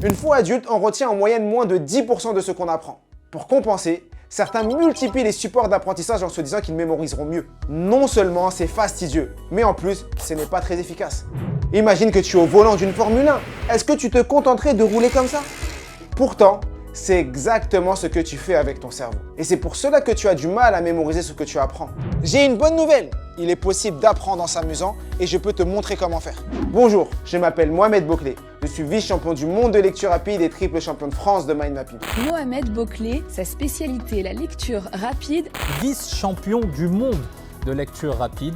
Une fois adulte, on retient en moyenne moins de 10% de ce qu'on apprend. Pour compenser, certains multiplient les supports d'apprentissage en se disant qu'ils mémoriseront mieux. Non seulement c'est fastidieux, mais en plus, ce n'est pas très efficace. Imagine que tu es au volant d'une Formule 1. Est-ce que tu te contenterais de rouler comme ça? Pourtant, c'est exactement ce que tu fais avec ton cerveau. Et c'est pour cela que tu as du mal à mémoriser ce que tu apprends. J'ai une bonne nouvelle. Il est possible d'apprendre en s'amusant et je peux te montrer comment faire. Bonjour, je m'appelle Mohamed Bouclé. Je suis vice-champion du monde de lecture rapide et triple champion de France de mind mapping. Mohamed Bouclé, sa spécialité, la lecture rapide. Vice-champion du monde de lecture rapide.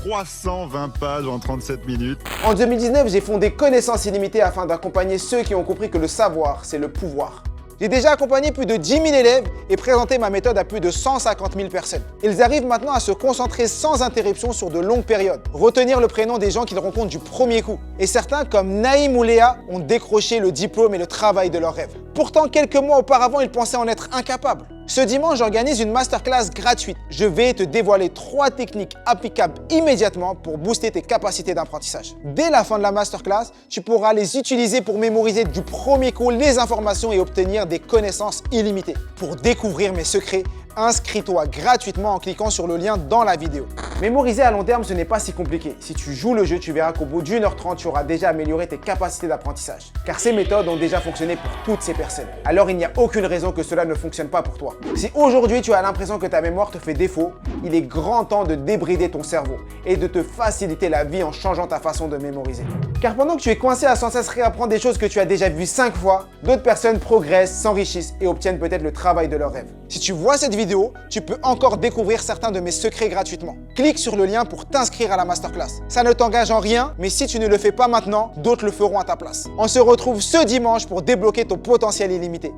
320 pages en 37 minutes. En 2019, j'ai fondé Connaissance Illimitée afin d'accompagner ceux qui ont compris que le savoir, c'est le pouvoir. J'ai déjà accompagné plus de 10 000 élèves et présenté ma méthode à plus de 150 000 personnes. Ils arrivent maintenant à se concentrer sans interruption sur de longues périodes, retenir le prénom des gens qu'ils rencontrent du premier coup. Et certains, comme Naïm ou Léa, ont décroché le diplôme et le travail de leurs rêves. Pourtant, quelques mois auparavant, ils pensaient en être incapables. Ce dimanche, j'organise une masterclass gratuite. Je vais te dévoiler 3 techniques applicables immédiatement pour booster tes capacités d'apprentissage. Dès la fin de la masterclass, tu pourras les utiliser pour mémoriser du premier coup les informations et obtenir des connaissances illimitées. Pour découvrir mes secrets, inscris-toi gratuitement en cliquant sur le lien dans la vidéo. Mémoriser à long terme, ce n'est pas si compliqué. Si tu joues le jeu, tu verras qu'au bout d'1h30, tu auras déjà amélioré tes capacités d'apprentissage. Car ces méthodes ont déjà fonctionné pour toutes ces personnes. Alors il n'y a aucune raison que cela ne fonctionne pas pour toi. Si aujourd'hui tu as l'impression que ta mémoire te fait défaut, il est grand temps de débrider ton cerveau et de te faciliter la vie en changeant ta façon de mémoriser. Car pendant que tu es coincé à sans cesse réapprendre des choses que tu as déjà vues 5 fois, d'autres personnes progressent, s'enrichissent et obtiennent peut-être le travail de leurs rêves. Si tu vois cette vidéo, tu peux encore découvrir certains de mes secrets gratuitement. Clique sur le lien pour t'inscrire à la masterclass. Ça ne t'engage en rien, mais si tu ne le fais pas maintenant, d'autres le feront à ta place. On se retrouve ce dimanche pour débloquer ton potentiel illimité.